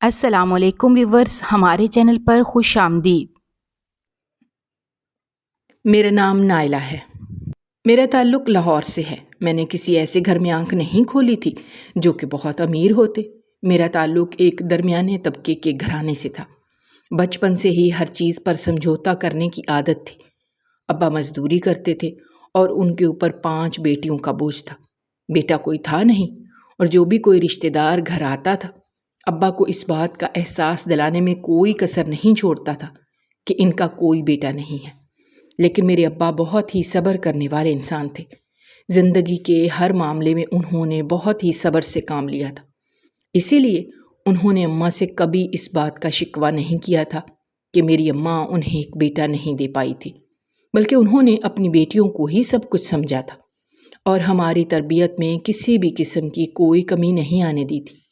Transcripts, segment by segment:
السلام علیکم ویورز، ہمارے چینل پر خوش آمدید۔ میرا نام نائلہ ہے۔ میرا تعلق لاہور سے ہے۔ میں نے کسی ایسے گھر میں آنکھ نہیں کھولی تھی جو کہ بہت امیر ہوتے۔ میرا تعلق ایک درمیانے طبقے کے گھرانے سے تھا۔ بچپن سے ہی ہر چیز پر سمجھوتا کرنے کی عادت تھی۔ ابا مزدوری کرتے تھے اور ان کے اوپر 5 بیٹیوں کا بوجھ تھا۔ بیٹا کوئی تھا نہیں، اور جو بھی کوئی رشتہ دار گھر آتا تھا ابا کو اس بات کا احساس دلانے میں کوئی کسر نہیں چھوڑتا تھا کہ ان کا کوئی بیٹا نہیں ہے۔ لیکن میرے ابا بہت ہی صبر کرنے والے انسان تھے۔ زندگی کے ہر معاملے میں انہوں نے بہت ہی صبر سے کام لیا تھا۔ اسی لیے انہوں نے اماں سے کبھی اس بات کا شکوہ نہیں کیا تھا کہ میری اماں انہیں ایک بیٹا نہیں دے پائی تھی، بلکہ انہوں نے اپنی بیٹیوں کو ہی سب کچھ سمجھا تھا اور ہماری تربیت میں کسی بھی قسم کی کوئی کمی نہیں آنے دی تھی۔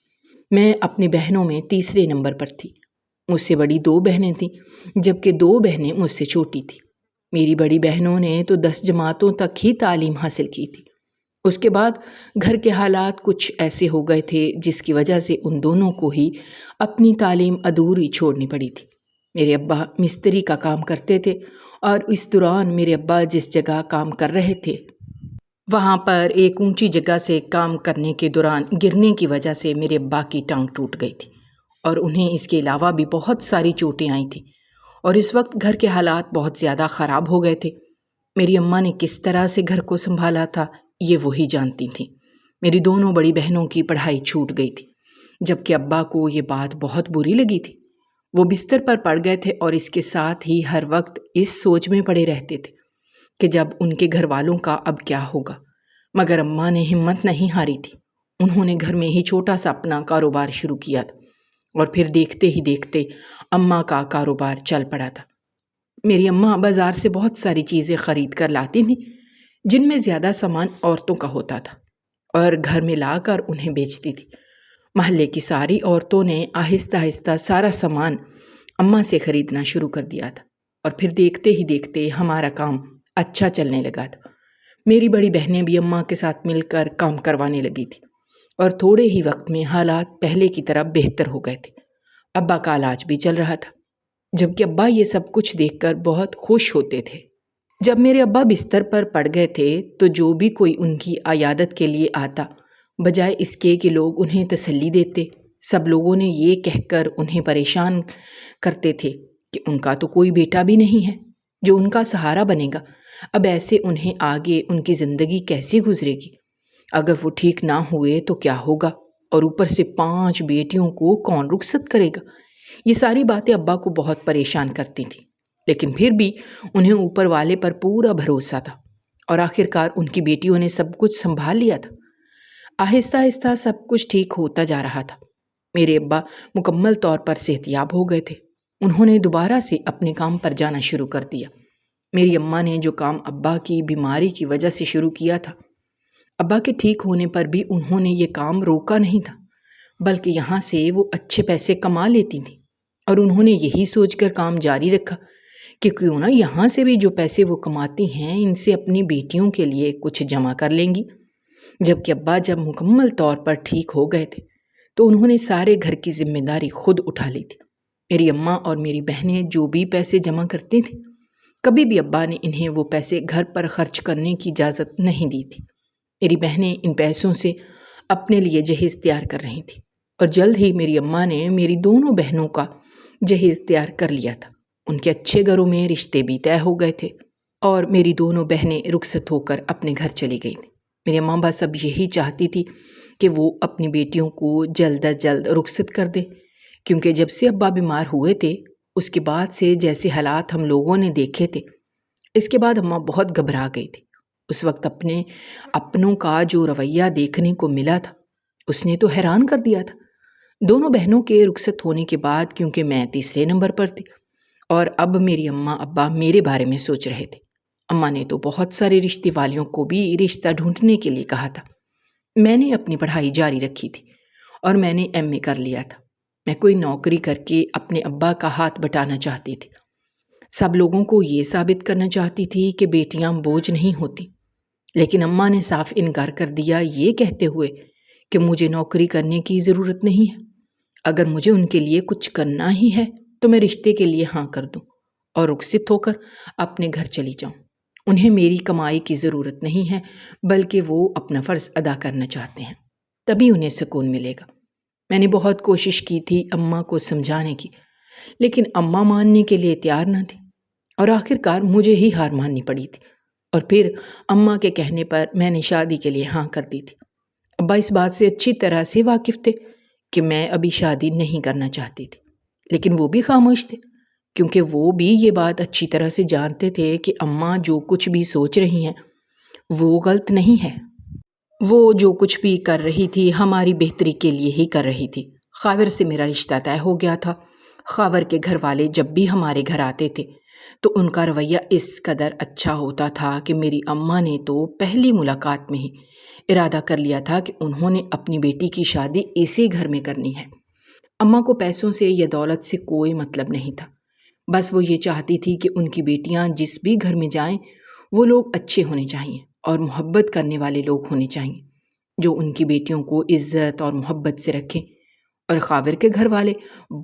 میں اپنی بہنوں میں تیسرے نمبر پر تھی۔ مجھ سے بڑی 2 بہنیں تھیں، جبکہ 2 بہنیں مجھ سے چھوٹی تھیں۔ میری بڑی بہنوں نے تو 10 جماعتوں تک ہی تعلیم حاصل کی تھی۔ اس کے بعد گھر کے حالات کچھ ایسے ہو گئے تھے جس کی وجہ سے ان دونوں کو ہی اپنی تعلیم ادھوری چھوڑنی پڑی تھی۔ میرے ابا مستری کا کام کرتے تھے اور اس دوران میرے ابا جس جگہ کام کر رہے تھے وہاں پر ایک اونچی جگہ سے کام کرنے کے دوران گرنے کی وجہ سے میرے ابا کی ٹانگ ٹوٹ گئی تھی، اور انہیں اس کے علاوہ بھی بہت ساری چوٹیں آئی تھیں، اور اس وقت گھر کے حالات بہت زیادہ خراب ہو گئے تھے۔ میری اماں نے کس طرح سے گھر کو سنبھالا تھا یہ وہی جانتی تھیں۔ میری دونوں بڑی بہنوں کی پڑھائی چھوٹ گئی تھی، جبکہ ابا کو یہ بات بہت بری لگی تھی۔ وہ بستر پر پڑ گئے تھے اور اس کے ساتھ ہی ہر وقت اس سوچ میں پڑے رہتے تھے کہ جب ان کے گھر والوں کا اب کیا ہوگا۔ مگر اماں نے ہمت نہیں ہاری تھی۔ انہوں نے گھر میں ہی چھوٹا سا اپنا کاروبار شروع کیا تھا، اور پھر دیکھتے ہی دیکھتے اماں کا کاروبار چل پڑا تھا۔ میری اماں بازار سے بہت ساری چیزیں خرید کر لاتی تھیں، جن میں زیادہ سامان عورتوں کا ہوتا تھا، اور گھر میں لا کر انہیں بیچتی تھی۔ محلے کی ساری عورتوں نے آہستہ آہستہ سارا سامان اماں سے خریدنا شروع کر دیا تھا، اور پھر دیکھتے ہی دیکھتے ہمارا کام اچھا چلنے لگا تھا۔ میری بڑی بہنیں بھی اماں کے ساتھ مل کر کام کروانے لگی تھی، اور تھوڑے ہی وقت میں حالات پہلے کی طرح بہتر ہو گئے تھے۔ ابا کا علاج بھی چل رہا تھا، جبکہ ابا یہ سب کچھ دیکھ کر بہت خوش ہوتے تھے۔ جب میرے ابا بستر پر پڑ گئے تھے تو جو بھی کوئی ان کی عیادت کے لیے آتا، بجائے اس کے کہ لوگ انہیں تسلی دیتے، سب لوگوں نے یہ کہہ کر انہیں پریشان کرتے تھے کہ ان کا تو کوئی بیٹا بھی نہیں ہے جو ان کا سہارا بنے گا۔ اب ایسے انہیں آگے ان کی زندگی کیسی گزرے گی؟ اگر وہ ٹھیک نہ ہوئے تو کیا ہوگا؟ اور اوپر سے 5 بیٹیوں کو کون رخصت کرے گا؟ یہ ساری باتیں ابا کو بہت پریشان کرتی تھیں، لیکن پھر بھی انہیں اوپر والے پر پورا بھروسہ تھا، اور آخرکار ان کی بیٹیوں نے سب کچھ سنبھال لیا تھا۔ آہستہ آہستہ سب کچھ ٹھیک ہوتا جا رہا تھا۔ میرے ابا مکمل طور پر صحت یاب ہو گئے تھے۔ انہوں نے دوبارہ سے اپنے کام پر جانا شروع کر دیا۔ میری اماں نے جو کام ابا کی بیماری کی وجہ سے شروع کیا تھا، ابا کے ٹھیک ہونے پر بھی انہوں نے یہ کام روکا نہیں تھا، بلکہ یہاں سے وہ اچھے پیسے کما لیتی تھیں، اور انہوں نے یہی سوچ کر کام جاری رکھا کہ کیوں نہ یہاں سے بھی جو پیسے وہ کماتی ہیں ان سے اپنی بیٹیوں کے لیے کچھ جمع کر لیں گی۔ جبکہ ابا جب مکمل طور پر ٹھیک ہو گئے تھے تو انہوں نے سارے گھر کی ذمہ داری خود اٹھا لی تھی۔ میری اماں اور میری بہنیں جو بھی پیسے جمع کرتی تھیں، کبھی بھی ابا نے انہیں وہ پیسے گھر پر خرچ کرنے کی اجازت نہیں دی تھی۔ میری بہنیں ان پیسوں سے اپنے لیے جہیز تیار کر رہی تھیں، اور جلد ہی میری اماں نے میری دونوں بہنوں کا جہیز تیار کر لیا تھا۔ ان کے اچھے گھروں میں رشتے بھی طے ہو گئے تھے، اور میری دونوں بہنیں رخصت ہو کر اپنے گھر چلی گئی تھیں۔ میری اماں بس اب یہی چاہتی تھی کہ وہ اپنی بیٹیوں کو جلد از جلد رخصت کر دے، کیونکہ جب سے ابا بیمار ہوئے تھے اس کے بعد سے جیسے حالات ہم لوگوں نے دیکھے تھے، اس کے بعد اماں بہت گھبرا گئی تھی۔ اس وقت اپنے اپنوں کا جو رویہ دیکھنے کو ملا تھا اس نے تو حیران کر دیا تھا۔ دونوں بہنوں کے رخصت ہونے کے بعد، کیونکہ میں تیسرے نمبر پر تھی اور اب میری اماں ابا میرے بارے میں سوچ رہے تھے، اماں نے تو بہت سارے رشتے والیوں کو بھی رشتہ ڈھونڈنے کے لیے کہا تھا۔ میں نے اپنی پڑھائی جاری رکھی تھی اور میں نے ایم اے کر لیا تھا۔ میں کوئی نوکری کر کے اپنے ابا کا ہاتھ بٹانا چاہتی تھی۔ سب لوگوں کو یہ ثابت کرنا چاہتی تھی کہ بیٹیاں بوجھ نہیں ہوتی، لیکن اماں نے صاف انکار کر دیا، یہ کہتے ہوئے کہ مجھے نوکری کرنے کی ضرورت نہیں ہے۔ اگر مجھے ان کے لیے کچھ کرنا ہی ہے تو میں رشتے کے لیے ہاں کر دوں اور رخصت ہو کر اپنے گھر چلی جاؤں۔ انہیں میری کمائی کی ضرورت نہیں ہے، بلکہ وہ اپنا فرض ادا کرنا چاہتے ہیں، تبھی انہیں سکون ملے گا۔ میں نے بہت کوشش کی تھی اماں کو سمجھانے کی، لیکن اماں ماننے کے لیے تیار نہ تھی، اور آخر کار مجھے ہی ہار ماننی پڑی تھی۔ اور پھر اماں کے کہنے پر میں نے شادی کے لیے ہاں کر دی تھی۔ ابا اس بات سے اچھی طرح سے واقف تھے کہ میں ابھی شادی نہیں کرنا چاہتی تھی، لیکن وہ بھی خاموش تھے، کیونکہ وہ بھی یہ بات اچھی طرح سے جانتے تھے کہ اماں جو کچھ بھی سوچ رہی ہیں وہ غلط نہیں ہے۔ وہ جو کچھ بھی کر رہی تھی ہماری بہتری کے لیے ہی کر رہی تھی۔ خاور سے میرا رشتہ طے ہو گیا تھا۔ خاور کے گھر والے جب بھی ہمارے گھر آتے تھے تو ان کا رویہ اس قدر اچھا ہوتا تھا کہ میری اماں نے تو پہلی ملاقات میں ہی ارادہ کر لیا تھا کہ انہوں نے اپنی بیٹی کی شادی اسی گھر میں کرنی ہے۔ اماں کو پیسوں سے یا دولت سے کوئی مطلب نہیں تھا، بس وہ یہ چاہتی تھی کہ ان کی بیٹیاں جس بھی گھر میں جائیں وہ لوگ اچھے ہونے چاہیے اور محبت کرنے والے لوگ ہونے چاہیے، جو ان کی بیٹیوں کو عزت اور محبت سے رکھیں۔ اور خاور کے گھر والے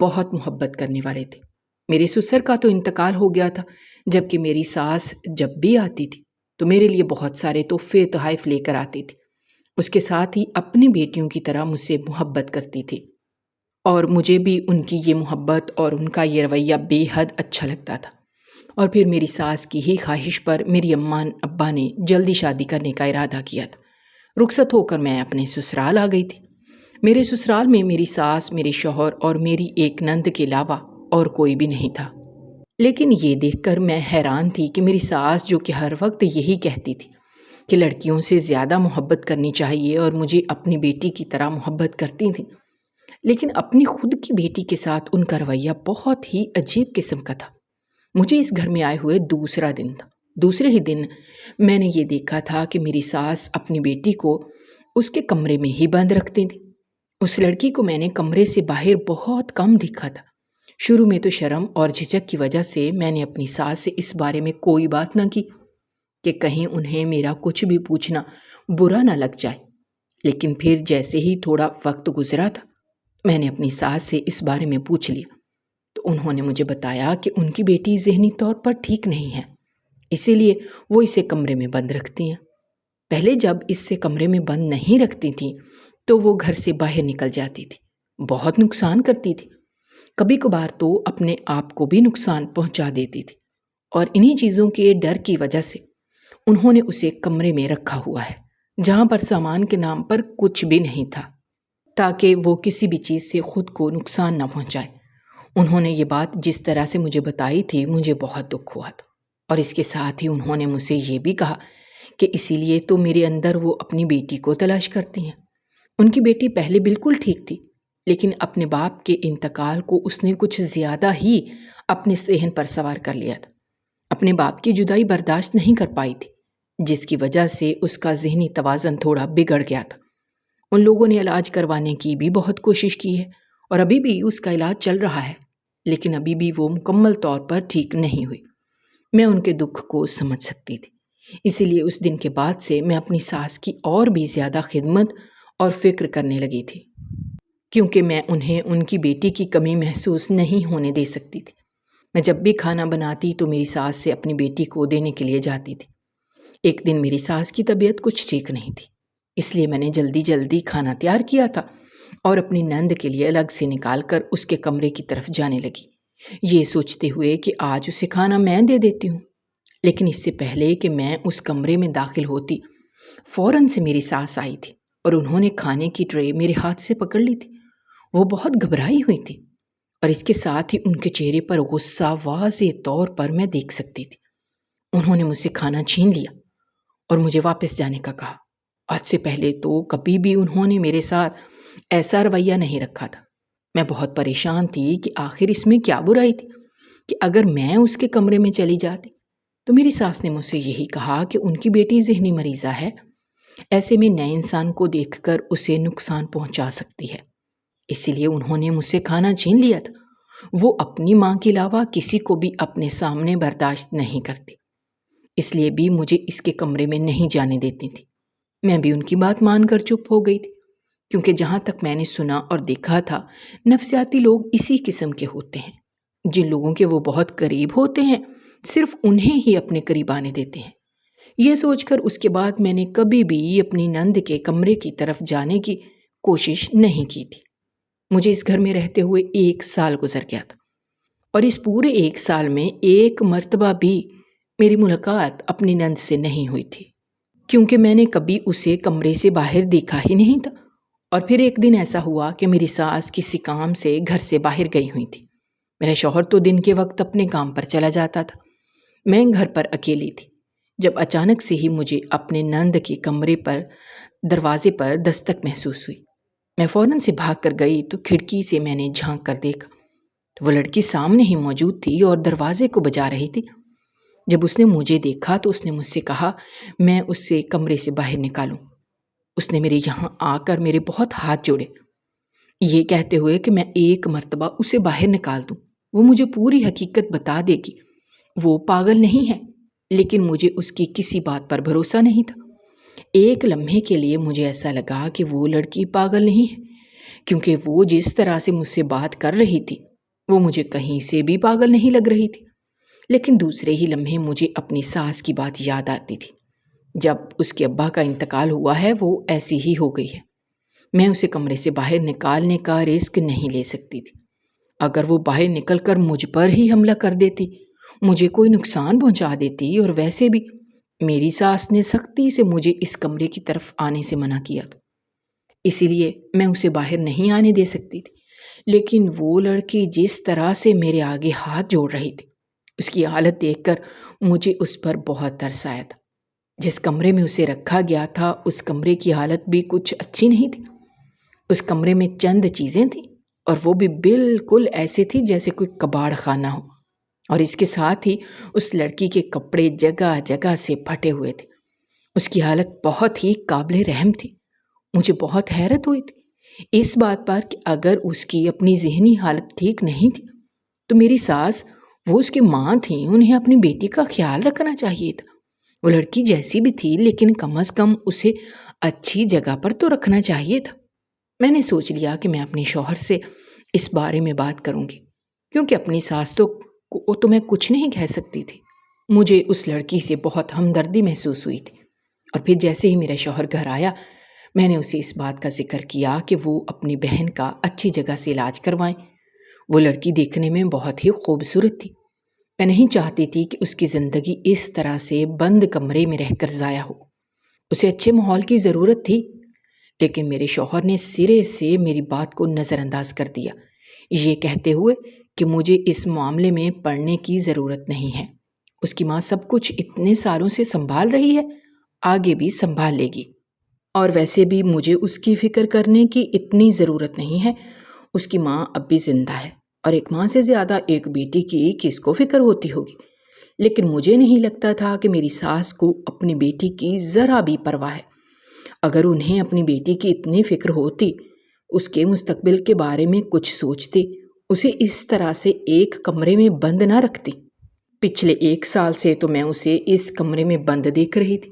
بہت محبت کرنے والے تھے۔ میرے سسر کا تو انتقال ہو گیا تھا، جبکہ میری ساس جب بھی آتی تھی تو میرے لیے بہت سارے تحفے تحائف لے کر آتی تھی۔ اس کے ساتھ ہی اپنی بیٹیوں کی طرح مجھ سے محبت کرتی تھی، اور مجھے بھی ان کی یہ محبت اور ان کا یہ رویہ بے حد اچھا لگتا تھا۔ اور پھر میری ساس کی ہی خواہش پر میری اماں ابا نے جلدی شادی کرنے کا ارادہ کیا تھا۔ رخصت ہو کر میں اپنے سسرال آ گئی تھی۔ میرے سسرال میں میری ساس، میرے شوہر اور میری ایک نند کے علاوہ اور کوئی بھی نہیں تھا، لیکن یہ دیکھ کر میں حیران تھی کہ میری ساس، جو کہ ہر وقت یہی کہتی تھی کہ لڑکیوں سے زیادہ محبت کرنی چاہیے اور مجھے اپنی بیٹی کی طرح محبت کرتی تھی، لیکن اپنی خود کی بیٹی کے ساتھ ان کا رویہ بہت ہی عجیب قسم کا تھا۔ مجھے اس گھر میں آئے ہوئے دوسرا دن تھا۔ دوسرے ہی دن میں نے یہ دیکھا تھا کہ میری ساس اپنی بیٹی کو اس کے کمرے میں ہی بند رکھتی تھی۔ اس لڑکی کو میں نے کمرے سے باہر بہت کم دیکھا تھا۔ شروع میں تو شرم اور جھجک کی وجہ سے میں نے اپنی ساس سے اس بارے میں کوئی بات نہ کی کہ کہیں انہیں میرا کچھ بھی پوچھنا برا نہ لگ جائے، لیکن پھر جیسے ہی تھوڑا وقت گزرا تھا میں نے اپنی ساس سے اس بارے میں پوچھ لیا تو انہوں نے مجھے بتایا کہ ان کی بیٹی ذہنی طور پر ٹھیک نہیں ہے، اسی لیے وہ اسے کمرے میں بند رکھتی ہیں۔ پہلے جب اس سے کمرے میں بند نہیں رکھتی تھی تو وہ گھر سے باہر نکل جاتی تھی، بہت نقصان کرتی تھی، کبھی کبھار تو اپنے آپ کو بھی نقصان پہنچا دیتی تھی، اور انہی چیزوں کے ڈر کی وجہ سے انہوں نے اسے کمرے میں رکھا ہوا ہے جہاں پر سامان کے نام پر کچھ بھی نہیں تھا، تاکہ وہ کسی بھی چیز سے خود کو نقصان نہ پہنچائے۔ انہوں نے یہ بات جس طرح سے مجھے بتائی تھی مجھے بہت دکھ ہوا تھا، اور اس کے ساتھ ہی انہوں نے مجھ سے یہ بھی کہا کہ اسی لیے تو میرے اندر وہ اپنی بیٹی کو تلاش کرتی ہیں۔ ان کی بیٹی پہلے بالکل ٹھیک تھی، لیکن اپنے باپ کے انتقال کو اس نے کچھ زیادہ ہی اپنے ذہن پر سوار کر لیا تھا۔ اپنے باپ کی جدائی برداشت نہیں کر پائی تھی، جس کی وجہ سے اس کا ذہنی توازن تھوڑا بگڑ گیا تھا۔ ان لوگوں نے علاج کروانے کی بھی بہت کوشش کی ہے، اور ابھی بھی اس کا علاج چل رہا ہے، لیکن ابھی بھی وہ مکمل طور پر ٹھیک نہیں ہوئی۔ میں ان کے دکھ کو سمجھ سکتی تھی، اسی لیے اس دن کے بعد سے میں اپنی ساس کی اور بھی زیادہ خدمت اور فکر کرنے لگی تھی، کیونکہ میں انہیں ان کی بیٹی کی کمی محسوس نہیں ہونے دے سکتی تھی۔ میں جب بھی کھانا بناتی تو میری ساس سے اپنی بیٹی کو دینے کے لیے جاتی تھی۔ ایک دن میری ساس کی طبیعت کچھ ٹھیک نہیں تھی، اس لیے میں نے جلدی جلدی کھانا تیار کیا تھا اور اپنی نند کے لیے الگ سے نکال کر اس کے کمرے کی طرف جانے لگی، یہ سوچتے ہوئے کہ آج اسے کھانا میں دے دیتی ہوں۔ لیکن اس سے پہلے کہ میں اس کمرے میں داخل ہوتی، فوراً سے میری ساس آئی تھی اور انہوں نے کھانے کی ٹرے میرے ہاتھ سے پکڑ لی تھی۔ وہ بہت گھبرائی ہوئی تھی، اور اس کے ساتھ ہی ان کے چہرے پر غصہ واضح طور پر میں دیکھ سکتی تھی۔ انہوں نے مجھ سے کھانا چھین لیا اور مجھے واپس جانے کا کہا۔ آج سے پہلے تو کبھی بھی انہوں نے میرے ساتھ ایسا رویہ نہیں رکھا تھا۔ میں بہت پریشان تھی کہ آخر اس میں کیا برائی تھی کہ اگر میں اس کے کمرے میں چلی جاتی تو میری ساس نے مجھ سے یہی کہا کہ ان کی بیٹی ذہنی مریضہ ہے، ایسے میں نئے انسان کو دیکھ کر اسے نقصان پہنچا سکتی ہے، اسی لیے انہوں نے مجھ سے کھانا چھین لیا تھا۔ وہ اپنی ماں کے علاوہ کسی کو بھی اپنے سامنے برداشت نہیں کرتی، اس لیے بھی مجھے اس کے کمرے میں نہیں جانے دیتی تھی۔ میں بھی ان کی بات مان کر چپ ہو گئی تھی۔ کیونکہ جہاں تک میں نے سنا اور دیکھا تھا، نفسیاتی لوگ اسی قسم کے ہوتے ہیں۔ جن لوگوں کے وہ بہت قریب ہوتے ہیں صرف انہیں ہی اپنے قریب آنے دیتے ہیں۔ یہ سوچ کر اس کے بعد میں نے کبھی بھی اپنی نند کے کمرے کی طرف جانے کی کوشش نہیں کی تھی۔ مجھے اس گھر میں رہتے ہوئے 1 سال گزر گیا تھا، اور اس پورے 1 سال میں ایک مرتبہ بھی میری ملاقات اپنی نند سے نہیں ہوئی تھی، کیونکہ میں نے کبھی اسے کمرے سے باہر دیکھا ہی نہیں تھا۔ اور پھر ایک دن ایسا ہوا کہ میری ساس کسی کام سے گھر سے باہر گئی ہوئی تھی۔ میرا شوہر تو دن کے وقت اپنے کام پر چلا جاتا تھا، میں گھر پر اکیلی تھی، جب اچانک سے ہی مجھے اپنے نند کے کمرے پر دروازے پر دستک محسوس ہوئی۔ میں فوراً سے بھاگ کر گئی تو کھڑکی سے میں نے جھانک کر دیکھا تو وہ لڑکی سامنے ہی موجود تھی اور دروازے کو بجا رہی تھی۔ جب اس نے مجھے دیکھا تو اس نے مجھ سے کہا میں اس سے کمرے سے باہر نکالوں۔ اس نے میرے یہاں آ کر میرے بہت ہاتھ جوڑے، یہ کہتے ہوئے کہ میں ایک مرتبہ اسے باہر نکال دوں، وہ مجھے پوری حقیقت بتا دے گی۔ وہ پاگل نہیں ہے، لیکن مجھے اس کی کسی بات پر بھروسہ نہیں تھا۔ ایک لمحے کے لیے مجھے ایسا لگا کہ وہ لڑکی پاگل نہیں ہے، کیونکہ وہ جس طرح سے مجھ سے بات کر رہی تھی وہ مجھے کہیں سے بھی پاگل نہیں لگ رہی تھی۔ لیکن دوسرے ہی لمحے مجھے اپنی ساس کی بات یاد آتی تھی۔ جب اس کے ابا کا انتقال ہوا ہے وہ ایسی ہی ہو گئی ہے۔ میں اسے کمرے سے باہر نکالنے کا رسک نہیں لے سکتی تھی۔ اگر وہ باہر نکل کر مجھ پر ہی حملہ کر دیتی، مجھے کوئی نقصان پہنچا دیتی، اور ویسے بھی میری ساس نے سختی سے مجھے اس کمرے کی طرف آنے سے منع کیا تھا، اسی لیے میں اسے باہر نہیں آنے دے سکتی تھی۔ لیکن وہ لڑکی جس طرح سے میرے آگے ہاتھ جوڑ رہی تھی، اس کی حالت دیکھ کر مجھے اس پر بہت ترس آیا تھا۔ جس کمرے میں اسے رکھا گیا تھا اس کمرے کی حالت بھی کچھ اچھی نہیں تھی۔ اس کمرے میں چند چیزیں تھیں، اور وہ بھی بالکل ایسے تھی جیسے کوئی کباڑ خانہ ہو، اور اس کے ساتھ ہی اس لڑکی کے کپڑے جگہ جگہ سے پھٹے ہوئے تھے۔ اس کی حالت بہت ہی قابل رحم تھی۔ مجھے بہت حیرت ہوئی تھی اس بات پر کہ اگر اس کی اپنی ذہنی حالت ٹھیک نہیں تھی تو میری ساس، وہ اس کی ماں تھیں، انہیں اپنی بیٹی کا خیال رکھنا چاہیے تھا۔ وہ لڑکی جیسی بھی تھی لیکن کم از کم اسے اچھی جگہ پر تو رکھنا چاہیے تھا۔ میں نے سوچ لیا کہ میں اپنے شوہر سے اس بارے میں بات کروں گی، کیونکہ اپنی ساس تو میں کچھ نہیں کہہ سکتی تھی۔ مجھے اس لڑکی سے بہت ہمدردی محسوس ہوئی تھی، اور پھر جیسے ہی میرا شوہر گھر آیا میں نے اسے اس بات کا ذکر کیا کہ وہ اپنی بہن کا اچھی جگہ سے علاج کروائیں۔ وہ لڑکی دیکھنے میں بہت ہی خوبصورت تھی۔ میں نہیں چاہتی تھی کہ اس کی زندگی اس طرح سے بند کمرے میں رہ کر ضائع ہو۔ اسے اچھے ماحول کی ضرورت تھی، لیکن میرے شوہر نے سرے سے میری بات کو نظر انداز کر دیا، یہ کہتے ہوئے کہ مجھے اس معاملے میں پڑنے کی ضرورت نہیں ہے۔ اس کی ماں سب کچھ اتنے سالوں سے سنبھال رہی ہے، آگے بھی سنبھال لے گی، اور ویسے بھی مجھے اس کی فکر کرنے کی اتنی ضرورت نہیں ہے۔ اس کی ماں اب بھی زندہ ہے، اور ایک ماں سے زیادہ ایک بیٹی کی کس کو فکر ہوتی ہوگی۔ لیکن مجھے نہیں لگتا تھا کہ میری ساس کو اپنی بیٹی کی ذرا بھی پرواہ ہے۔ اگر انہیں اپنی بیٹی کی اتنی فکر ہوتی، اس کے مستقبل کے بارے میں کچھ سوچتی، اسے اس طرح سے ایک کمرے میں بند نہ رکھتی۔ پچھلے 1 سال سے تو میں اسے اس کمرے میں بند دیکھ رہی تھی،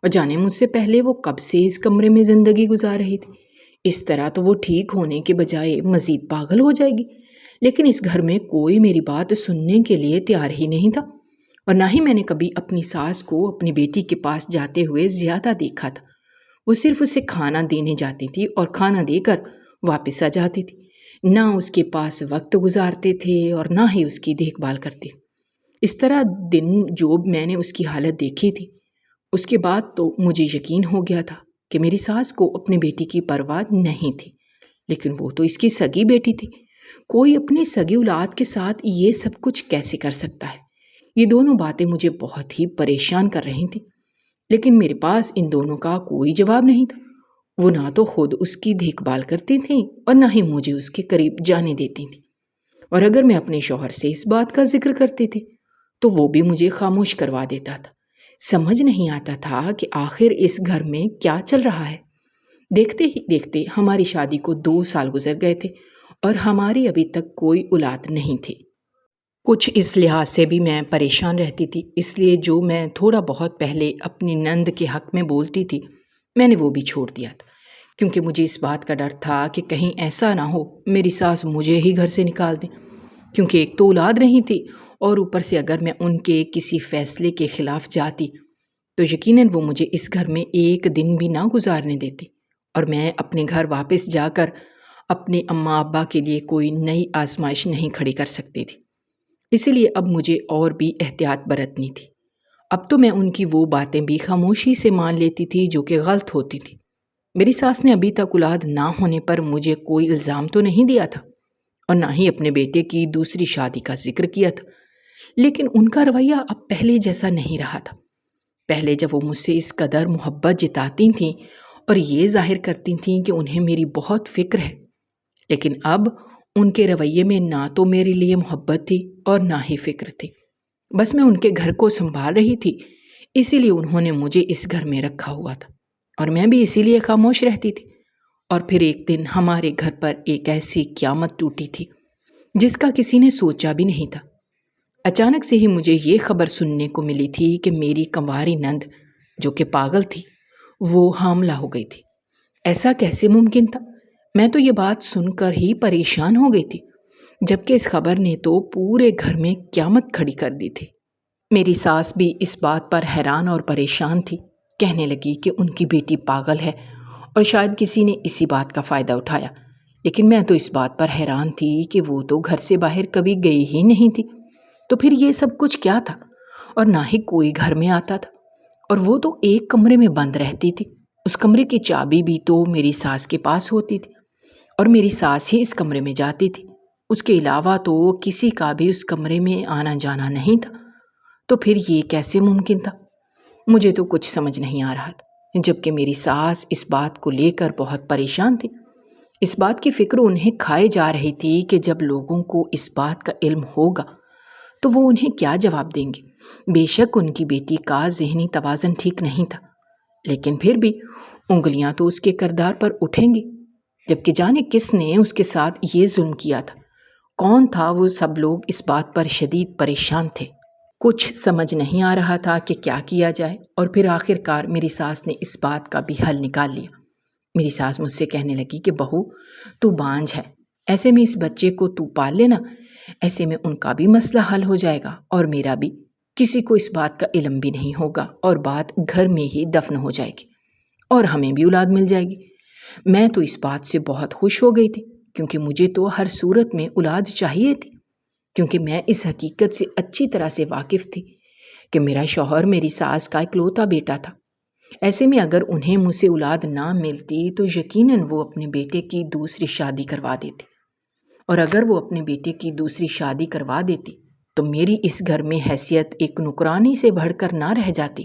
اور جانے مجھ سے پہلے وہ کب سے اس کمرے میں زندگی گزار رہی تھی۔ اس طرح تو وہ ٹھیک ہونے کے بجائے مزید پاگل ہو جائے گی۔ لیکن اس گھر میں کوئی میری بات سننے کے لیے تیار ہی نہیں تھا، اور نہ ہی میں نے کبھی اپنی ساس کو اپنی بیٹی کے پاس جاتے ہوئے زیادہ دیکھا تھا۔ وہ صرف اسے کھانا دینے جاتی تھی اور کھانا دے کر واپس آ جاتی تھی، نہ اس کے پاس وقت گزارتے تھے اور نہ ہی اس کی دیکھ بھال کرتے۔ اس طرح دن جو میں نے اس کی حالت دیکھی تھی، اس کے بعد تو مجھے یقین ہو گیا تھا کہ میری ساس کو اپنی بیٹی کی پرواہ نہیں تھی۔ لیکن وہ تو اس کی سگی بیٹی تھی، کوئی اپنی سگی اولاد کے ساتھ یہ سب کچھ کیسے کر سکتا ہے؟ یہ دونوں باتیں مجھے بہت ہی پریشان کر رہی تھیں، لیکن میرے پاس ان دونوں کا کوئی جواب نہیں تھا۔ وہ نہ تو خود اس کی دیکھ بھال کرتی تھیں اور نہ ہی مجھے اس کے قریب جانے دیتی تھیں، اور اگر میں اپنے شوہر سے اس بات کا ذکر کرتی تھی تو وہ بھی مجھے خاموش کروا دیتا تھا۔ سمجھ نہیں آتا تھا کہ آخر اس گھر میں کیا چل رہا ہے۔ دیکھتے ہی دیکھتے ہماری شادی کو 2 سال گزر گئے تھے، اور ہماری ابھی تک کوئی اولاد نہیں تھی۔ کچھ اس لحاظ سے بھی میں پریشان رہتی تھی، اس لیے جو میں تھوڑا بہت پہلے اپنی نند کے حق میں بولتی تھی میں نے وہ بھی چھوڑ دیا تھا، کیونکہ مجھے اس بات کا ڈر تھا کہ کہیں ایسا نہ ہو میری ساس مجھے ہی گھر سے نکال دیں، کیونکہ ایک تو اولاد نہیں تھی، اور اوپر سے اگر میں ان کے کسی فیصلے کے خلاف جاتی تو یقیناً وہ مجھے اس گھر میں ایک دن بھی نہ گزارنے دیتے، اور میں اپنے گھر واپس جا کر اپنے اماں ابا کے لیے کوئی نئی آزمائش نہیں کھڑی کر سکتی تھی۔ اسی لیے اب مجھے اور بھی احتیاط برتنی تھی۔ اب تو میں ان کی وہ باتیں بھی خاموشی سے مان لیتی تھی جو کہ غلط ہوتی تھی۔ میری ساس نے ابھی تک اولاد نہ ہونے پر مجھے کوئی الزام تو نہیں دیا تھا، اور نہ ہی اپنے بیٹے کی دوسری شادی کا ذکر کیا تھا، لیکن ان کا رویہ اب پہلے جیسا نہیں رہا تھا۔ پہلے جب وہ مجھ سے اس قدر محبت جتاتی تھیں اور یہ ظاہر کرتی تھیں کہ انہیں میری بہت فکر ہے، لیکن اب ان کے رویے میں نہ تو میرے لیے محبت تھی اور نہ ہی فکر تھی۔ بس میں ان کے گھر کو سنبھال رہی تھی، اسی لیے انہوں نے مجھے اس گھر میں رکھا ہوا تھا، اور میں بھی اسی لیے خاموش رہتی تھی۔ اور پھر ایک دن ہمارے گھر پر ایک ایسی قیامت ٹوٹی تھی جس کا کسی نے سوچا بھی نہیں تھا۔ اچانک سے ہی مجھے یہ خبر سننے کو ملی تھی کہ میری کنواری نند، جو کہ پاگل تھی، وہ حاملہ ہو گئی تھی۔ ایسا کیسے ممکن تھا؟ میں تو یہ بات سن کر ہی پریشان ہو گئی تھی، جبکہ اس خبر نے تو پورے گھر میں قیامت کھڑی کر دی تھی۔ میری ساس بھی اس بات پر حیران اور پریشان تھی، کہنے لگی کہ ان کی بیٹی پاگل ہے اور شاید کسی نے اسی بات کا فائدہ اٹھایا، لیکن میں تو اس بات پر حیران تھی کہ وہ تو گھر سے باہر کبھی گئی ہی نہیں تھی، تو پھر یہ سب کچھ کیا تھا؟ اور نہ ہی کوئی گھر میں آتا تھا، اور وہ تو ایک کمرے میں بند رہتی تھی۔ اس کمرے کی چابی بھی تو میری ساس کے پاس ہوتی تھی، اور میری ساس ہی اس کمرے میں جاتی تھی۔ اس کے علاوہ تو کسی کا بھی اس کمرے میں آنا جانا نہیں تھا، تو پھر یہ کیسے ممکن تھا؟ مجھے تو کچھ سمجھ نہیں آ رہا تھا، جبکہ میری ساس اس بات کو لے کر بہت پریشان تھی۔ اس بات کی فکر انہیں کھائے جا رہی تھی کہ جب لوگوں کو اس بات کا علم ہوگا تو وہ انہیں کیا جواب دیں گے۔ بے شک ان کی بیٹی کا ذہنی توازن ٹھیک نہیں تھا، لیکن پھر بھی انگلیاں تو اس کے کردار پر اٹھیں گی، جبکہ جانے کس نے اس کے ساتھ یہ ظلم کیا تھا، کون تھا وہ؟ سب لوگ اس بات پر شدید پریشان تھے۔ کچھ سمجھ نہیں آ رہا تھا کہ کیا کیا جائے، اور پھر آخر کار میری ساس نے اس بات کا بھی حل نکال لیا۔ میری ساس مجھ سے کہنے لگی کہ بہو، تو بانجھ ہے، ایسے میں اس بچے کو تو پال لینا، ایسے میں ان کا بھی مسئلہ حل ہو جائے گا اور میرا بھی، کسی کو اس بات کا علم بھی نہیں ہوگا اور بات گھر میں ہی دفن ہو جائے گی اور ہمیں بھی اولاد مل جائے گی۔ میں تو اس بات سے بہت خوش ہو گئی تھی، کیونکہ مجھے تو ہر صورت میں اولاد چاہیے تھی، کیونکہ میں اس حقیقت سے اچھی طرح سے واقف تھی کہ میرا شوہر میری ساس کا اکلوتا بیٹا تھا۔ ایسے میں اگر انہیں مجھ سے اولاد نہ ملتی تو یقیناً وہ اپنے بیٹے کی دوسری شادی کروا دیتے، اور اگر وہ اپنے بیٹے کی دوسری شادی کروا دیتی تو میری اس گھر میں حیثیت ایک نوکرانی سے بڑھ کر نہ رہ جاتی،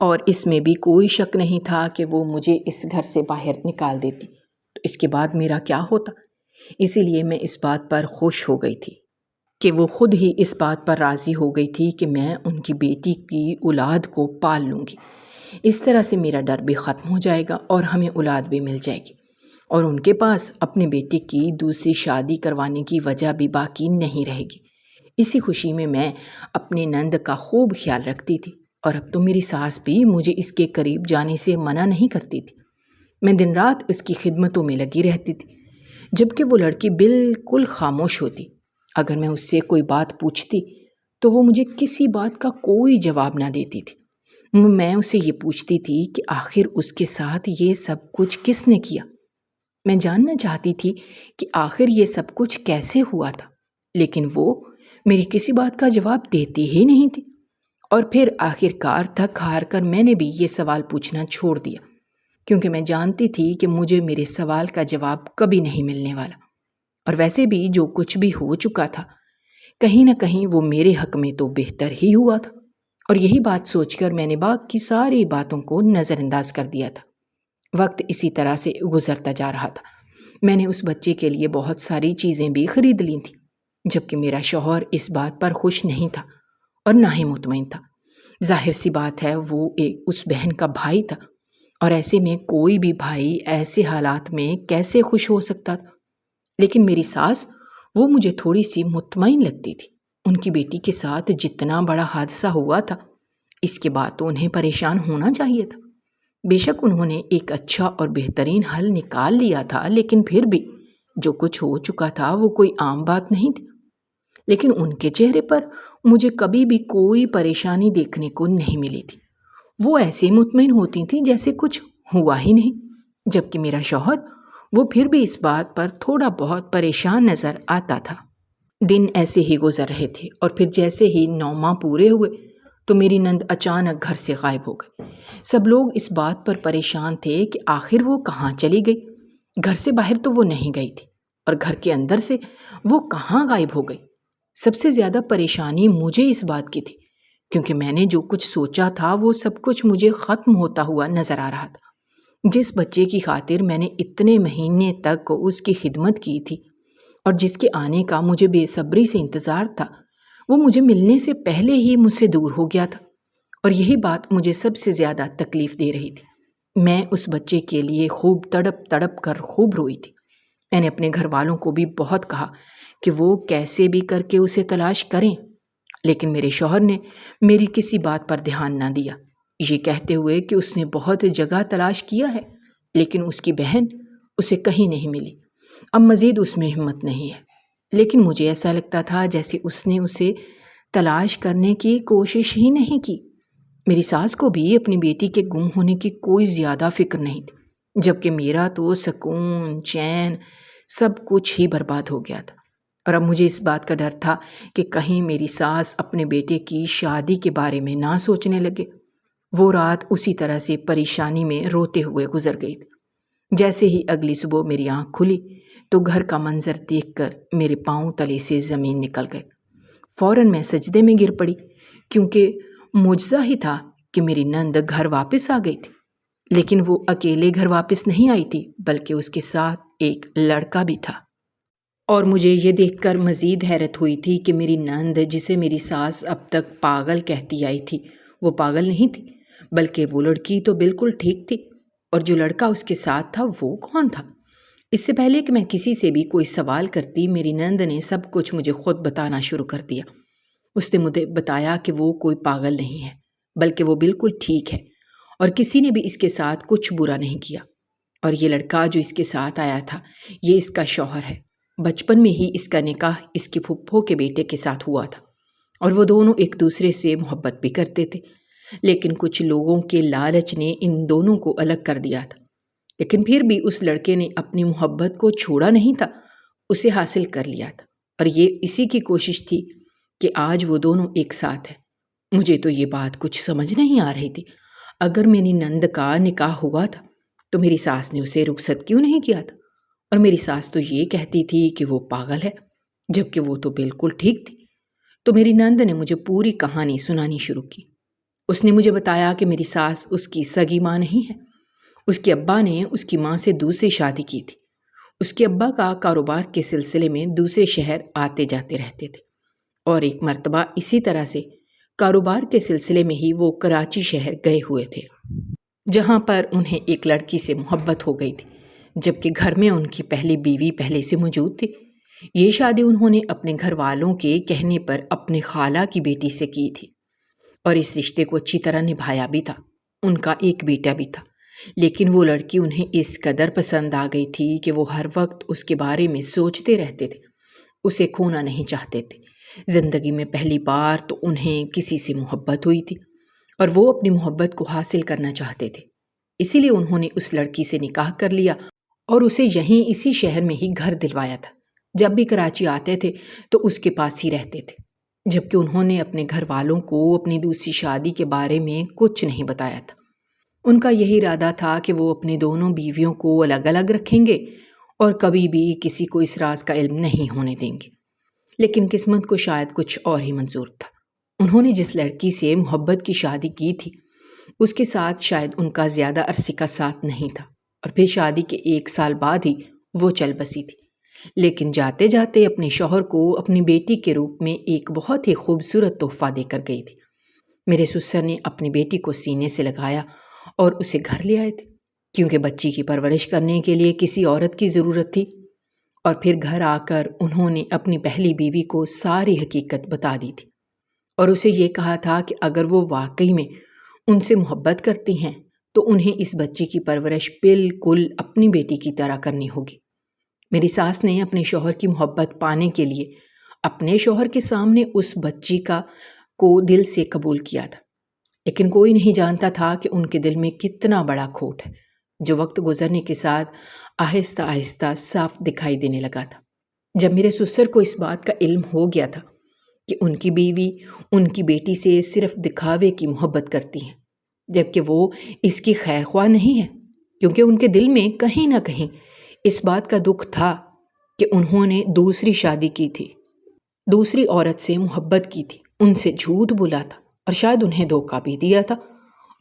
اور اس میں بھی کوئی شک نہیں تھا کہ وہ مجھے اس گھر سے باہر نکال دیتی، تو اس کے بعد میرا کیا ہوتا؟ اسی لیے میں اس بات پر خوش ہو گئی تھی کہ وہ خود ہی اس بات پر راضی ہو گئی تھی کہ میں ان کی بیٹی کی اولاد کو پال لوں گی۔ اس طرح سے میرا ڈر بھی ختم ہو جائے گا اور ہمیں اولاد بھی مل جائے گی، اور ان کے پاس اپنے بیٹے کی دوسری شادی کروانے کی وجہ بھی باقی نہیں رہے گی۔ اسی خوشی میں میں اپنے نند کا خوب خیال رکھتی تھی، اور اب تو میری ساس بھی مجھے اس کے قریب جانے سے منع نہیں کرتی تھی۔ میں دن رات اس کی خدمتوں میں لگی رہتی تھی، جبکہ وہ لڑکی بالکل خاموش ہوتی۔ اگر میں اس سے کوئی بات پوچھتی تو وہ مجھے کسی بات کا کوئی جواب نہ دیتی تھی۔ میں اسے یہ پوچھتی تھی کہ آخر اس کے ساتھ یہ سب کچھ کس نے کیا؟ میں جاننا چاہتی تھی کہ آخر یہ سب کچھ کیسے ہوا تھا، لیکن وہ میری کسی بات کا جواب دیتی ہی نہیں تھی۔ اور پھر آخر کار تھک ہار کر میں نے بھی یہ سوال پوچھنا چھوڑ دیا، کیونکہ میں جانتی تھی کہ مجھے میرے سوال کا جواب کبھی نہیں ملنے والا، اور ویسے بھی جو کچھ بھی ہو چکا تھا کہیں نہ کہیں وہ میرے حق میں تو بہتر ہی ہوا تھا، اور یہی بات سوچ کر میں نے باقی ساری باتوں کو نظر انداز کر دیا تھا۔ وقت اسی طرح سے گزرتا جا رہا تھا۔ میں نے اس بچے کے لیے بہت ساری چیزیں بھی خرید لی تھیں، جبکہ میرا شوہر اس بات پر خوش نہیں تھا اور نہ ہی مطمئن تھا۔ ظاہر سی بات ہے، وہ اس بہن کا بھائی تھا، اور ایسے میں کوئی بھی بھائی ایسے حالات میں کیسے خوش ہو سکتا تھا؟ لیکن میری ساس، وہ مجھے تھوڑی سی مطمئن لگتی تھی۔ ان کی بیٹی کے ساتھ جتنا بڑا حادثہ ہوا تھا، اس کے بعد تو انہیں پریشان ہونا چاہیے تھا۔ بے شک انہوں نے ایک اچھا اور بہترین حل نکال لیا تھا، لیکن پھر بھی جو کچھ ہو چکا تھا وہ کوئی عام بات نہیں تھی۔ لیکن ان کے چہرے پر مجھے کبھی بھی کوئی پریشانی دیکھنے کو نہیں ملی تھی۔ وہ ایسے مطمئن ہوتی تھیں جیسے کچھ ہوا ہی نہیں، جبکہ میرا شوہر وہ پھر بھی اس بات پر تھوڑا بہت پریشان نظر آتا تھا۔ دن ایسے ہی گزر رہے تھے اور پھر جیسے ہی 9 ماہ پورے ہوئے تو میری نند اچانک گھر سے غائب ہو گئی۔ سب لوگ اس بات پر پریشان تھے کہ آخر وہ کہاں چلی گئی۔ گھر سے باہر تو وہ نہیں گئی تھی، اور گھر کے اندر سے وہ کہاں غائب ہو گئی۔ سب سے زیادہ پریشانی مجھے اس بات کی تھی، کیونکہ میں نے جو کچھ سوچا تھا وہ سب کچھ مجھے ختم ہوتا ہوا نظر آ رہا تھا۔ جس بچے کی خاطر میں نے اتنے مہینے تک اس کی خدمت کی تھی اور جس کے آنے کا مجھے بے صبری سے انتظار تھا، وہ مجھے ملنے سے پہلے ہی مجھ سے دور ہو گیا تھا، اور یہی بات مجھے سب سے زیادہ تکلیف دے رہی تھی۔ میں اس بچے کے لیے خوب تڑپ تڑپ کر خوب روئی تھی۔ میں نے اپنے گھر والوں کو بھی بہت کہا کہ وہ کیسے بھی کر کے اسے تلاش کریں، لیکن میرے شوہر نے میری کسی بات پر دھیان نہ دیا، یہ کہتے ہوئے کہ اس نے بہت جگہ تلاش کیا ہے لیکن اس کی بہن اسے کہیں نہیں ملی، اب مزید اس میں ہمت نہیں ہے۔ لیکن مجھے ایسا لگتا تھا جیسے اس نے اسے تلاش کرنے کی کوشش ہی نہیں کی۔ میری ساس کو بھی اپنی بیٹی کے گم ہونے کی کوئی زیادہ فکر نہیں تھی، جبکہ میرا تو سکون، چین، سب کچھ ہی برباد ہو گیا تھا، اور اب مجھے اس بات کا ڈر تھا کہ کہیں میری ساس اپنے بیٹے کی شادی کے بارے میں نہ سوچنے لگے۔ وہ رات اسی طرح سے پریشانی میں روتے ہوئے گزر گئی تھی۔ جیسے ہی اگلی صبح میری آنکھ کھلی تو گھر کا منظر دیکھ کر میرے پاؤں تلے سے زمین نکل گئے۔ فوراً میں سجدے میں گر پڑی، کیونکہ معجزہ ہی تھا کہ میری نند گھر واپس آ گئی تھی۔ لیکن وہ اکیلے گھر واپس نہیں آئی تھی، بلکہ اس کے ساتھ ایک لڑکا بھی تھا، اور مجھے یہ دیکھ کر مزید حیرت ہوئی تھی کہ میری نند، جسے میری ساس اب تک پاگل کہتی آئی تھی، وہ پاگل نہیں تھی، بلکہ وہ لڑکی تو بالکل ٹھیک تھی، اور جو لڑکا اس کے ساتھ تھا وہ کون تھا؟ اس سے پہلے کہ میں کسی سے بھی کوئی سوال کرتی، میری نند نے سب کچھ مجھے خود بتانا شروع کر دیا۔ اس نے مجھے بتایا کہ وہ کوئی پاگل نہیں ہے، بلکہ وہ بالکل ٹھیک ہے، اور کسی نے بھی اس کے ساتھ کچھ برا نہیں کیا، اور یہ لڑکا جو اس کے ساتھ آیا تھا یہ اس کا شوہر ہے۔ بچپن میں ہی اس کا نکاح اس کی پھپھو کے بیٹے کے ساتھ ہوا تھا، اور وہ دونوں ایک دوسرے سے محبت بھی کرتے تھے، لیکن کچھ لوگوں کے لالچ نے ان دونوں کو الگ کر دیا تھا۔ لیکن پھر بھی اس لڑکے نے اپنی محبت کو چھوڑا نہیں تھا، اسے حاصل کر لیا تھا، اور یہ اسی کی کوشش تھی کہ آج وہ دونوں ایک ساتھ ہیں۔ مجھے تو یہ بات کچھ سمجھ نہیں آ رہی تھی۔ اگر میری نند کا نکاح ہوا تھا تو میری ساس نے اسے رخصت کیوں نہیں کیا تھا؟ اور میری ساس تو یہ کہتی تھی کہ وہ پاگل ہے، جبکہ وہ تو بالکل ٹھیک تھی۔ تو میری نند نے مجھے پوری کہانی سنانی شروع کی۔ اس نے مجھے بتایا کہ میری ساس اس کی سگی ماں نہیں ہے۔ اس کے ابا نے اس کی ماں سے دوسری شادی کی تھی۔ اس کے ابا کا کاروبار کے سلسلے میں دوسرے شہر آتے جاتے رہتے تھے، اور ایک مرتبہ اسی طرح سے کاروبار کے سلسلے میں ہی وہ کراچی شہر گئے ہوئے تھے، جہاں پر انہیں ایک لڑکی سے محبت ہو گئی تھی، جبکہ گھر میں ان کی پہلی بیوی پہلے سے موجود تھی۔ یہ شادی انہوں نے اپنے گھر والوں کے کہنے پر اپنے خالہ کی بیٹی سے کی تھی، اور اس رشتے کو اچھی طرح نبھایا بھی تھا۔ ان کا ایک بیٹا بھی تھا، لیکن وہ لڑکی انہیں اس قدر پسند آ گئی تھی کہ وہ ہر وقت اس کے بارے میں سوچتے رہتے تھے، اسے کھونا نہیں چاہتے تھے۔ زندگی میں پہلی بار تو انہیں کسی سے محبت ہوئی تھی، اور وہ اپنی محبت کو حاصل کرنا چاہتے تھے، اسی لیے انہوں نے اس لڑکی سے نکاح کر لیا اور اسے یہیں اسی شہر میں ہی گھر دلوایا تھا۔ جب بھی کراچی آتے تھے تو اس کے پاس ہی رہتے تھے، جبکہ انہوں نے اپنے گھر والوں کو اپنی دوسری شادی کے بارے میں کچھ نہیں بتایا تھا۔ ان کا یہی ارادہ تھا کہ وہ اپنی دونوں بیویوں کو الگ الگ رکھیں گے اور کبھی بھی کسی کو اس راز کا علم نہیں ہونے دیں گے۔ لیکن قسمت کو شاید کچھ اور ہی منظور تھا۔ انہوں نے جس لڑکی سے محبت کی شادی کی تھی اس کے ساتھ شاید ان کا زیادہ عرصے کا ساتھ نہیں تھا، اور پھر شادی کے 1 سال بعد ہی وہ چل بسی تھی، لیکن جاتے جاتے اپنے شوہر کو اپنی بیٹی کے روپ میں ایک بہت ہی خوبصورت تحفہ دے کر گئی تھی۔ میرے سسر نے اپنی بیٹی کو سینے سے لگایا اور اسے گھر لے آئے تھے، کیونکہ بچی کی پرورش کرنے کے لیے کسی عورت کی ضرورت تھی، اور پھر گھر آ کر انہوں نے اپنی پہلی بیوی کو ساری حقیقت بتا دی تھی، اور اسے یہ کہا تھا کہ اگر وہ واقعی میں ان سے محبت کرتی ہیں تو انہیں اس بچی کی پرورش بالکل اپنی بیٹی کی طرح کرنی ہوگی۔ میری ساس نے اپنے شوہر کی محبت پانے کے لیے اپنے شوہر کے سامنے اس بچی کو دل سے قبول کیا تھا، لیکن کوئی نہیں جانتا تھا کہ ان کے دل میں کتنا بڑا کھوٹ ہے، جو وقت گزرنے کے ساتھ آہستہ آہستہ صاف دکھائی دینے لگا تھا۔ جب میرے سسر کو اس بات کا علم ہو گیا تھا کہ ان کی بیوی ان کی بیٹی سے صرف دکھاوے کی محبت کرتی ہے، جبکہ وہ اس کی خیر خواہ نہیں ہے، کیونکہ ان کے دل میں کہیں نہ کہیں اس بات کا دکھ تھا کہ انہوں نے دوسری شادی کی تھی، دوسری عورت سے محبت کی تھی، ان سے جھوٹ بولا تھا اور شاید انہیں دھوکہ بھی دیا تھا۔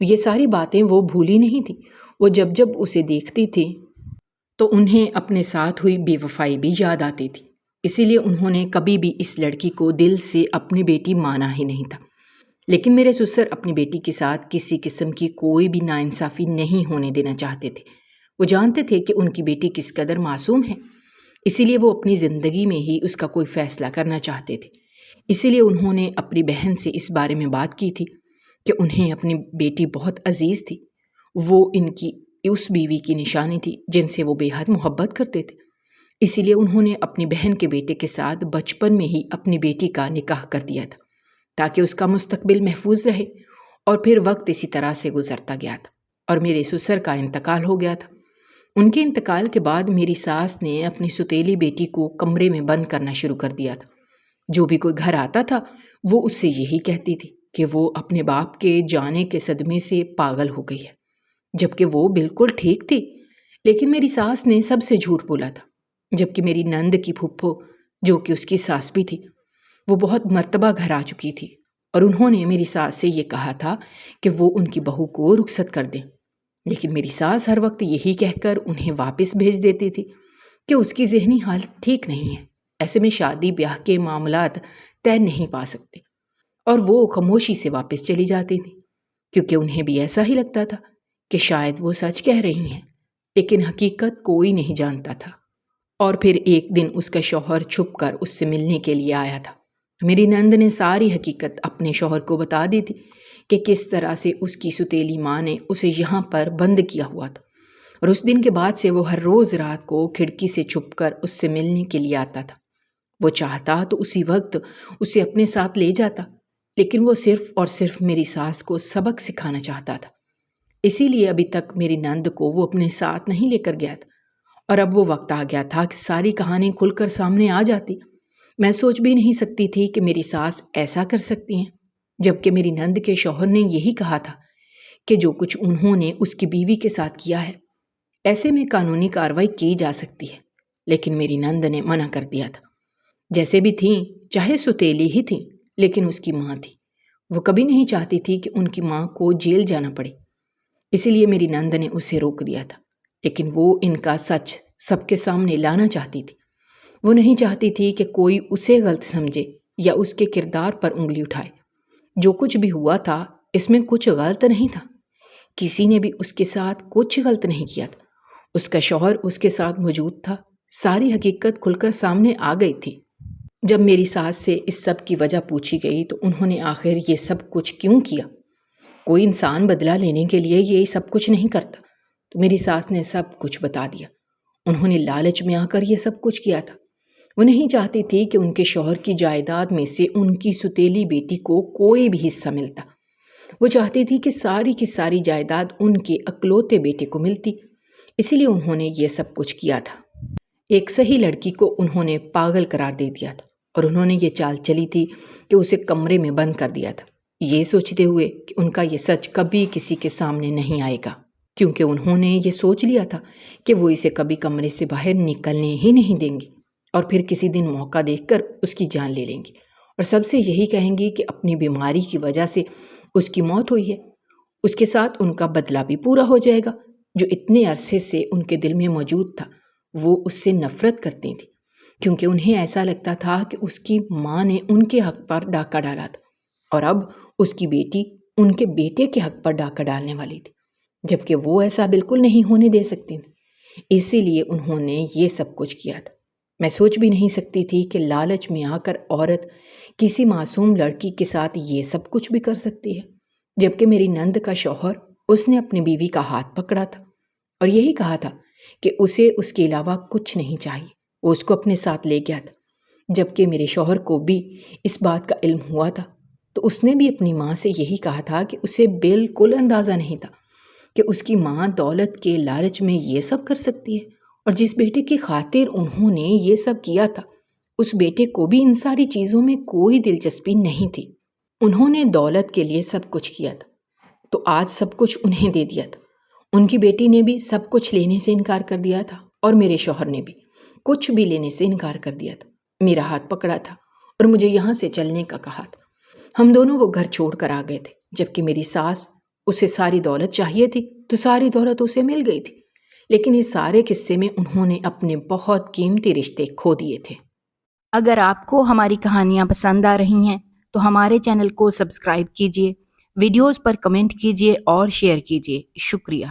یہ ساری باتیں وہ بھولی نہیں تھی۔ وہ جب جب اسے دیکھتی تھی تو انہیں اپنے ساتھ ہوئی بے وفائی بھی یاد آتی تھی، اسی لیے انہوں نے کبھی بھی اس لڑکی کو دل سے اپنی بیٹی مانا ہی نہیں تھا۔ لیکن میرے سسر اپنی بیٹی کے ساتھ کسی قسم کی کوئی بھی ناانصافی نہیں ہونے دینا چاہتے تھے۔ وہ جانتے تھے کہ ان کی بیٹی کس قدر معصوم ہے، اسی لیے وہ اپنی زندگی میں ہی اس کا کوئی فیصلہ کرنا چاہتے تھے۔ اسی لیے انہوں نے اپنی بہن سے اس بارے میں بات کی تھی کہ انہیں اپنی بیٹی بہت عزیز تھی، وہ ان کی اس بیوی کی نشانی تھی جن سے وہ بے حد محبت کرتے تھے۔ اسی لیے انہوں نے اپنی بہن کے بیٹے کے ساتھ بچپن میں ہی اپنی بیٹی کا نکاح کر دیا تھا، تاکہ اس کا مستقبل محفوظ رہے۔ اور پھر وقت اسی طرح سے گزرتا گیا تھا اور میرے سسر کا انتقال ہو گیا تھا۔ ان کے انتقال کے بعد میری ساس نے اپنی سوتیلی بیٹی کو کمرے میں بند کرنا شروع کر دیا تھا۔ جو بھی کوئی گھر آتا تھا وہ اس سے یہی کہتی تھی کہ وہ اپنے باپ کے جانے کے صدمے سے پاگل ہو گئی ہے، جبکہ وہ بالکل ٹھیک تھی۔ لیکن میری ساس نے سب سے جھوٹ بولا تھا، جبکہ میری نند کی پھپھو جو کہ اس کی ساس بھی تھی، وہ بہت مرتبہ گھر آ چکی تھی اور انہوں نے میری ساس سے یہ کہا تھا کہ وہ ان کی بہو کو رخصت کر دیں، لیکن میری ساس ہر وقت یہی کہہ کر انہیں واپس بھیج دیتی تھی کہ اس کی ذہنی حالت ٹھیک نہیں ہے، ایسے میں شادی بیاہ کے معاملات طے نہیں پا سکتے، اور وہ خاموشی سے واپس چلی جاتی تھی، کیونکہ انہیں بھی ایسا ہی لگتا تھا کہ شاید وہ سچ کہہ رہی ہیں، لیکن حقیقت کوئی نہیں جانتا تھا۔ اور پھر ایک دن اس کا شوہر چھپ کر اس سے ملنے کے لیے آیا تھا۔ میری نند نے ساری حقیقت اپنے شوہر کو بتا دی تھی کہ کس طرح سے اس کی سوتیلی ماں نے اسے یہاں پر بند کیا ہوا تھا، اور اس دن کے بعد سے وہ ہر روز رات کو کھڑکی سے چھپ کر اس سے ملنے کے لیے آتا تھا۔ وہ چاہتا تو اسی وقت اسے اپنے ساتھ لے جاتا، لیکن وہ صرف اور صرف میری ساس کو سبق سکھانا چاہتا تھا، اسی لیے ابھی تک میری نند کو وہ اپنے ساتھ نہیں لے کر گیا تھا۔ اور اب وہ وقت آ گیا تھا کہ ساری کہانی کھل کر سامنے آ جاتی۔ میں سوچ بھی نہیں سکتی تھی کہ میری ساس ایسا کر سکتی ہیں، جبکہ میری نند کے شوہر نے یہی کہا تھا کہ جو کچھ انہوں نے اس کی بیوی کے ساتھ کیا ہے، ایسے میں قانونی کارروائی کی جا سکتی ہے، لیکن میری نند نے منع کر دیا تھا۔ جیسے بھی تھیں، چاہے سوتیلی ہی تھیں، لیکن اس کی ماں تھی، وہ کبھی نہیں چاہتی تھی کہ ان کی ماں کو جیل جانا پڑے، اسی لیے میری نند نے اسے روک دیا تھا۔ لیکن وہ ان کا سچ سب کے سامنے لانا چاہتی تھی۔ وہ نہیں چاہتی تھی کہ کوئی اسے غلط سمجھے یا اس کے کردار پر انگلی اٹھائے۔ جو کچھ بھی ہوا تھا اس میں کچھ غلط نہیں تھا، کسی نے بھی اس کے ساتھ کچھ غلط نہیں کیا تھا، اس کا شوہر اس کے ساتھ موجود تھا، ساری حقیقت کھل کر سامنے آ گئی تھی۔ جب میری ساس سے اس سب کی وجہ پوچھی گئی تو انہوں نے آخر یہ سب کچھ کیوں کیا؟ کوئی انسان بدلہ لینے کے لیے یہ سب کچھ نہیں کرتا۔ تو میری ساس نے سب کچھ بتا دیا۔ انہوں نے لالچ میں آ کر یہ سب کچھ کیا تھا۔ وہ نہیں چاہتی تھی کہ ان کے شوہر کی جائیداد میں سے ان کی سوتیلی بیٹی کو کوئی بھی حصہ ملتا۔ وہ چاہتی تھی کہ ساری کی ساری جائیداد ان کے اکلوتے بیٹے کو ملتی، اسی لیے انہوں نے یہ سب کچھ کیا تھا۔ ایک صحیح لڑکی کو انہوں نے پاگل قرار دے دیا تھا، اور انہوں نے یہ چال چلی تھی کہ اسے کمرے میں بند کر دیا تھا، یہ سوچتے ہوئے کہ ان کا یہ سچ کبھی کسی کے سامنے نہیں آئے گا، کیونکہ انہوں نے یہ سوچ لیا تھا کہ وہ اسے کبھی کمرے سے باہر نکلنے ہی نہیں دیں گی، اور پھر کسی دن موقع دیکھ کر اس کی جان لے لیں گی، اور سب سے یہی کہیں گی کہ اپنی بیماری کی وجہ سے اس کی موت ہوئی ہے۔ اس کے ساتھ ان کا بدلہ بھی پورا ہو جائے گا، جو اتنے عرصے سے ان کے دل میں موجود تھا۔ وہ اس سے نفرت کرتی تھی، کیونکہ انہیں ایسا لگتا تھا کہ اس کی ماں نے ان کے حق پر ڈاکہ ڈالا تھا، اور اب اس کی بیٹی ان کے بیٹے کے حق پر ڈاکہ ڈالنے والی تھی، جبکہ وہ ایسا بالکل نہیں ہونے دے سکتی تھی۔ اسی لیے انہوں نے یہ سب کچھ کیا تھا۔ میں سوچ بھی نہیں سکتی تھی کہ لالچ میں آ کر عورت کسی معصوم لڑکی کے ساتھ یہ سب کچھ بھی کر سکتی ہے، جبکہ میری نند کا شوہر اس نے اپنی بیوی کا ہاتھ پکڑا تھا اور یہی کہا تھا کہ اسے اس کے علاوہ کچھ نہیں چاہیے۔ وہ اس کو اپنے ساتھ لے گیا تھا۔ جبکہ میرے شوہر کو بھی اس بات کا علم ہوا تھا تو اس نے بھی اپنی ماں سے یہی کہا تھا کہ اسے بالکل اندازہ نہیں تھا کہ اس کی ماں دولت کے لالچ میں یہ سب کر سکتی ہے، اور جس بیٹے کی خاطر انہوں نے یہ سب کیا تھا اس بیٹے کو بھی ان ساری چیزوں میں کوئی دلچسپی نہیں تھی۔ انہوں نے دولت کے لیے سب کچھ کیا تھا تو آج سب کچھ انہیں دے دیا تھا۔ ان کی بیٹی نے بھی سب کچھ لینے سے انکار کر دیا تھا اور میرے شوہر نے بھی کچھ بھی لینے سے انکار کر دیا تھا۔ میرا ہاتھ پکڑا تھا اور مجھے یہاں سے چلنے کا کہا تھا۔ ہم دونوں وہ گھر چھوڑ کر آ گئے تھے، جبکہ میری ساس، اسے ساری دولت چاہیے تھی تو ساری دولت اسے مل گئی تھی، لیکن اس سارے قصے میں انہوں نے اپنے بہت قیمتی رشتے کھو دیے تھے۔ اگر آپ کو ہماری کہانیاں پسند آ رہی ہیں تو ہمارے چینل کو سبسکرائب کیجیے، ویڈیوز پر کمنٹ کیجیے اور شیئر کیجیے۔ شکریہ۔